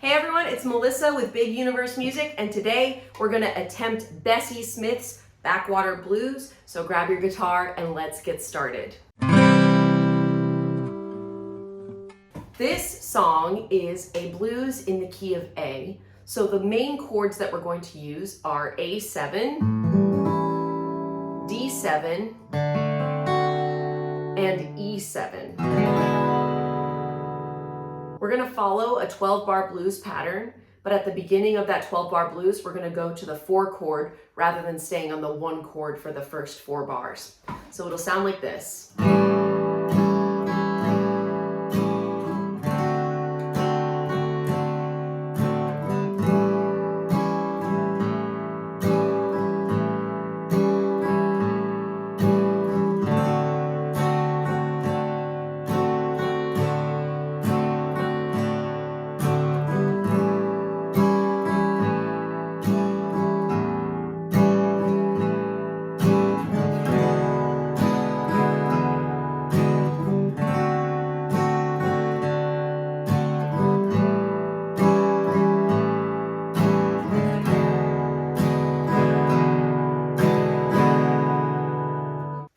Hey everyone, it's Melissa with Big Universe Music, and today we're going to attempt Bessie Smith's Backwater Blues. So grab your guitar and let's get started. This song is a blues in the key of A. So the main chords that we're going to use are A7, D7, and E7. We're going to follow a 12-bar blues pattern, but at the beginning of that 12-bar blues, we're going to go to the 4 chord rather than staying on the 1 chord for the first 4 bars. So it'll sound like this.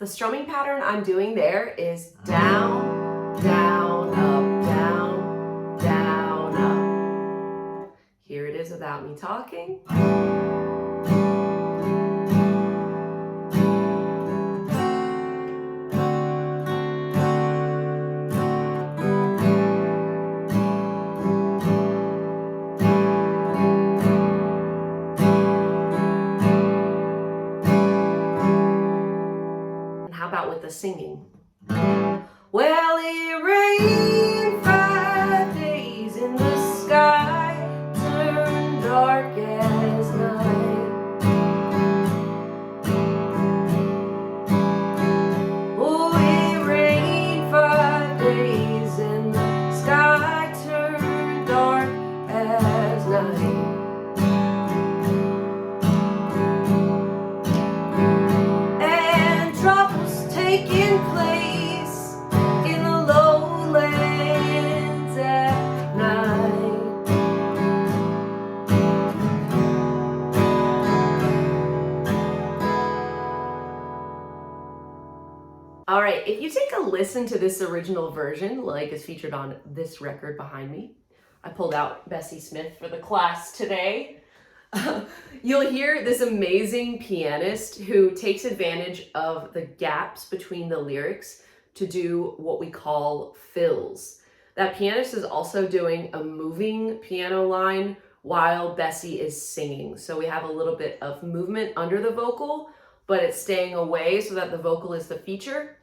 The strumming pattern I'm doing there is down, down, up, down, down, up. Here it is without me talking. How about with the singing? Well, it rained 5 days and the sky turned dark as night. Oh, it rained 5 days and the sky turned dark as night. Taking place in the lowlands at night. All right, if you take a listen to this original version, like is featured on this record behind me, I pulled out Bessie Smith for the class today. You'll hear this amazing pianist who takes advantage of the gaps between the lyrics to do what we call fills. That pianist is also doing a moving piano line while Bessie is singing. So we have a little bit of movement under the vocal, but it's staying away so that the vocal is the feature.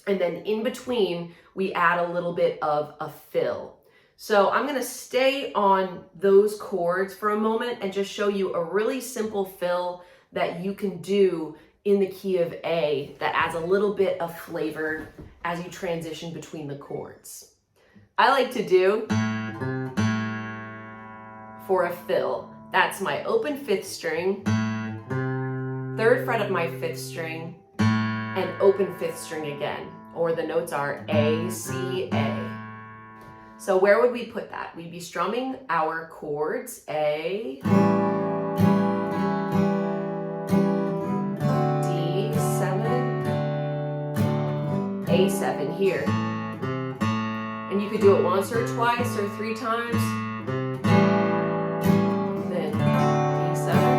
And then in between, we add a little bit of a fill. So I'm going to stay on those chords for a moment and just show you a really simple fill that you can do in the key of A that adds a little bit of flavor as you transition between the chords. I like to do, for a fill, that's my open 5th string, 3rd fret of my 5th string, and open 5th string again, or the notes are A, C, A. So where would we put that? We'd be strumming our chords A, D7, A7 here. And you could do it once or twice or 3 times. Then D7.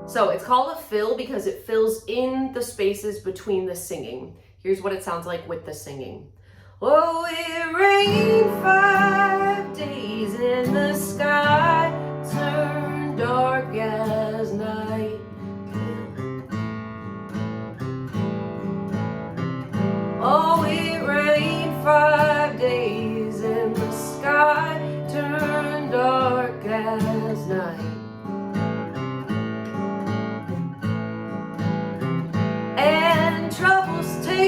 So it's called a fill because it fills in the spaces between the singing. Here's what it sounds like with the singing. Oh, it rained 5 days and the sky turned dark as night. Oh, it rained 5 days and the sky turned dark as night.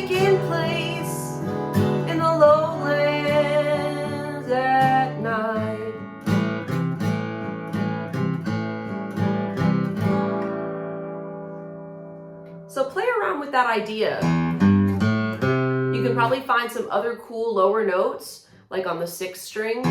taking place in the lowlands at night. So play around with that idea. You can probably find some other cool lower notes, like on the 6th string,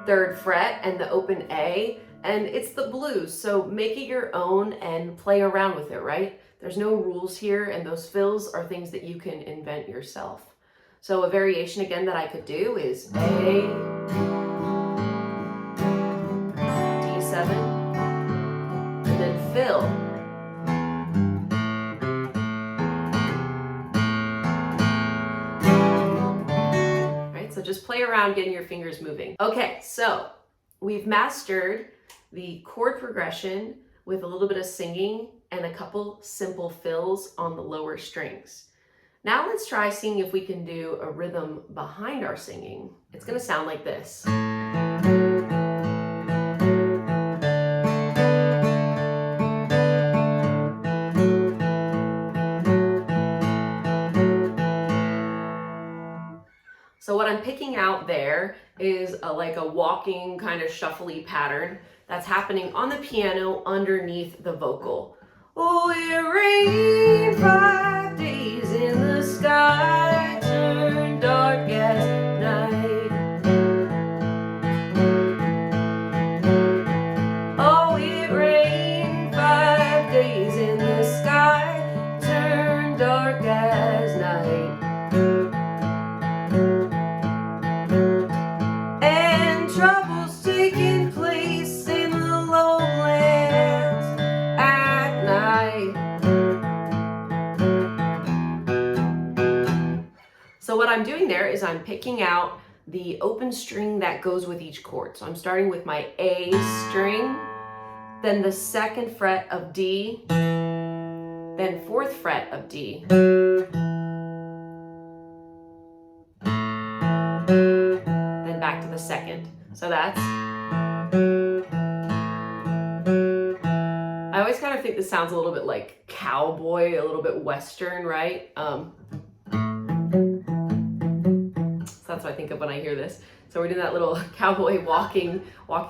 3rd fret, and the open A. And it's the blues, so make it your own and play around with it, right? There's no rules here, and those fills are things that you can invent yourself. So a variation again that I could do is A, D7, and then fill. Right, so just play around getting your fingers moving. Okay, so we've mastered the chord progression with a little bit of singing and a couple simple fills on the lower strings. Now let's try seeing if we can do a rhythm behind our singing. It's going to sound like this. So what I'm picking out there is like a walking kind of shuffly pattern that's happening on the piano underneath the vocal. Oh, it rained 5 days in the sky, turned dark as night. Oh, it rained 5 days in the sky, turned dark as night. And trouble's taking place in the lowlands at night. So what I'm doing there is I'm picking out the open string that goes with each chord. So I'm starting with my A string, then the 2nd fret of D, then 4th fret of D, then back to the 2nd. So that's, I always kind of think this sounds a little bit like cowboy, a little bit Western, right? So that's what I think of when I hear this. So we're doing that little cowboy walking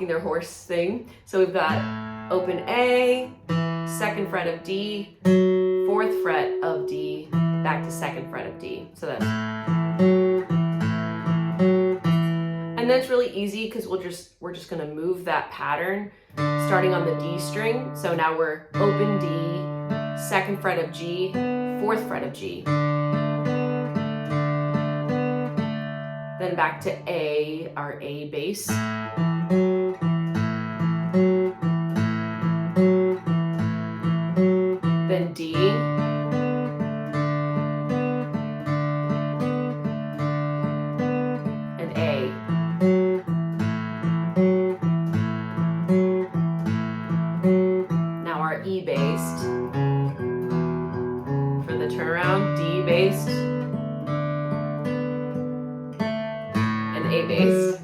their horse thing. So we've got open A, 2nd fret of D, 4th fret of D, back to 2nd fret of D. So that's, and that's really easy because we're just gonna move that pattern starting on the D string. So now we're open D, 2nd fret of G, 4th fret of G. Then back to A, our A bass. Then D. And A. Now our E based. For the turnaround, D based. A bass.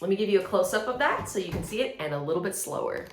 Let me give you a close-up of that so you can see it, and a little bit slower.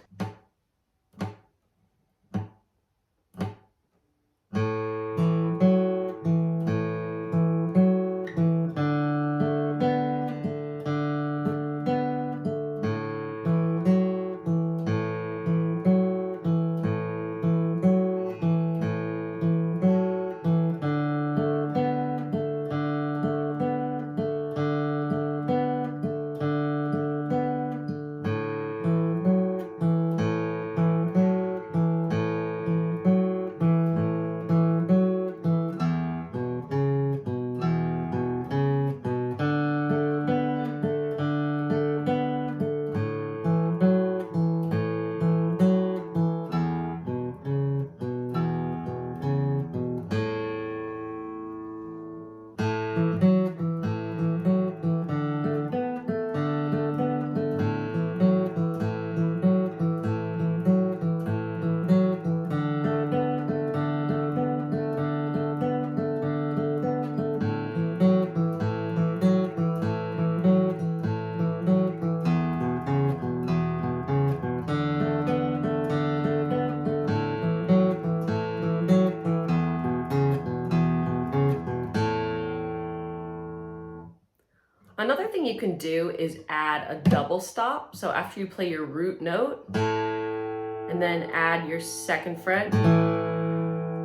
Another thing you can do is add a double stop. So after you play your root note and then add your second fret,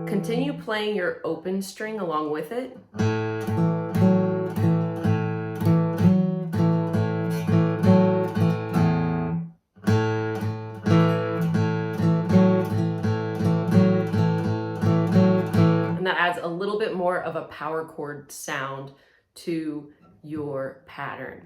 continue playing your open string along with it. And that adds a little bit more of a power chord sound to your pattern.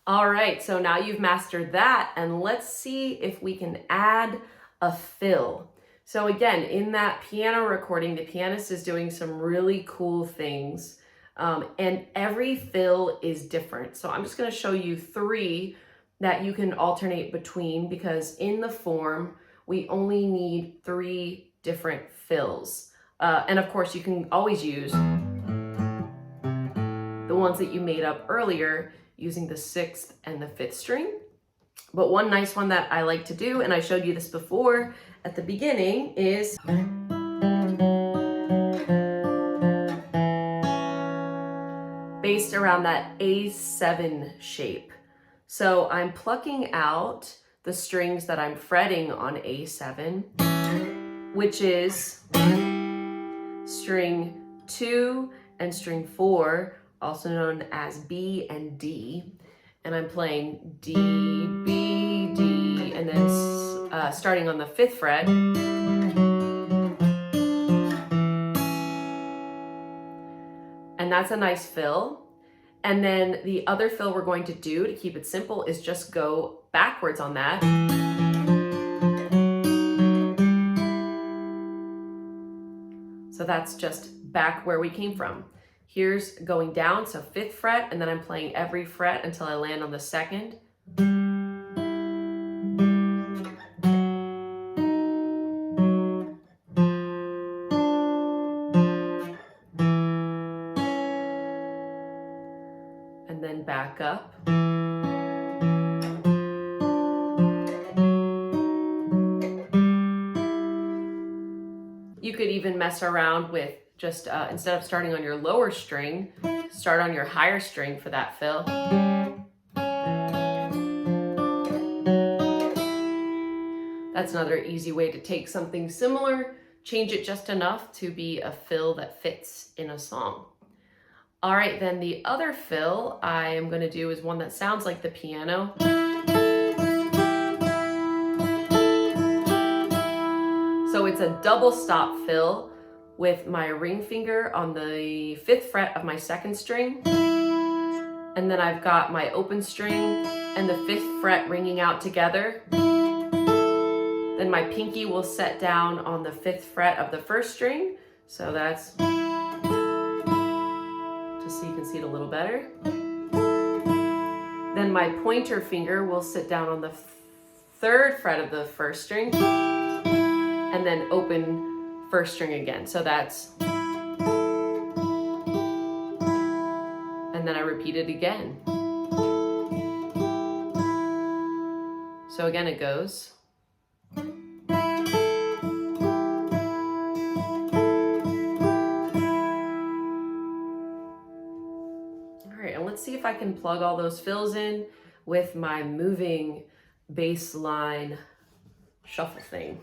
All right, so now you've mastered that, and let's see if we can add a fill. So again, in that piano recording, the pianist is doing some really cool things, and every fill is different. So I'm just gonna show you 3 that you can alternate between, because in the form, we only need 3 different fills. And of course, you can always use the ones that you made up earlier using the 6th and the 5th string. But one nice one that I like to do, and I showed you this before at the beginning, is based around that A7 shape. So I'm plucking out the strings that I'm fretting on A7, which is string 2 and string 4, also known as B and D. And I'm playing D, B, D, and then starting on the 5th fret. And that's a nice fill. And then the other fill we're going to do, to keep it simple, is just go backwards on that. So that's just back where we came from. Here's going down, so 5th fret, and then I'm playing every fret until I land on the 2nd. And then back up. You could even mess around with just, instead of starting on your lower string, start on your higher string for that fill. That's another easy way to take something similar, change it just enough to be a fill that fits in a song. All right, then the other fill I am going to do is one that sounds like the piano. So it's a double stop fill with my ring finger on the 5th fret of my 2nd string. And then I've got my open string and the 5th fret ringing out together. Then my pinky will set down on the 5th fret of the 1st string. So that's, just so you can see it a little better. Then my pointer finger will sit down on the 3rd fret of the 1st string. And then open 1st string again. So that's, and then I repeat it again. So again it goes. All right, and let's see if I can plug all those fills in with my moving bass line shuffle thing.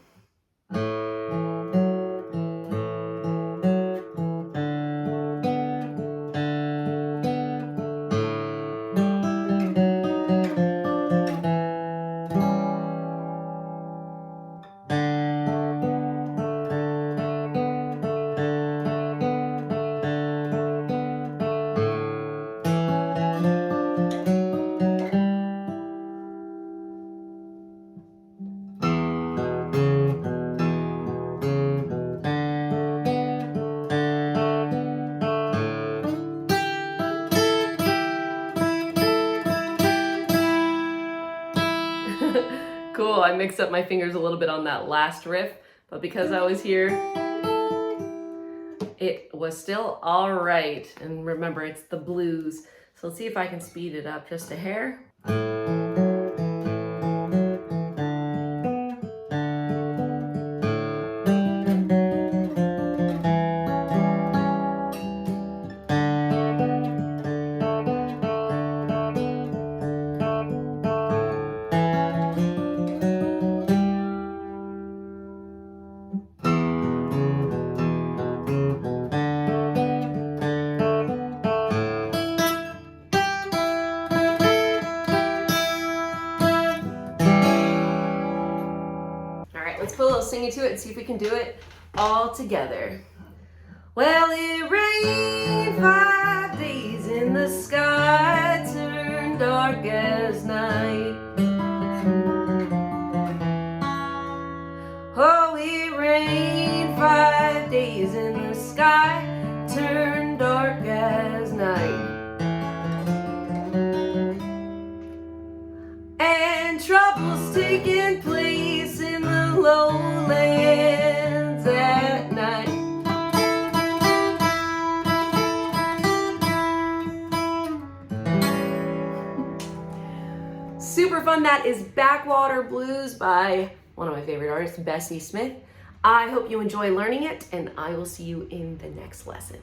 Cool, I mixed up my fingers a little bit on that last riff, but because I was here, it was still all right. And remember, it's the blues. So let's see if I can speed it up just a hair. singing to it and see if we can do it all together. Well, it rained 5 days and the sky turned dark as night. Oh, it rained 5 days and the sky turned dark as night. And trouble's taking place in the lowlands at night. Super fun. That is Backwater Blues by one of my favorite artists, Bessie Smith. I hope you enjoy learning it, and I will see you in the next lesson.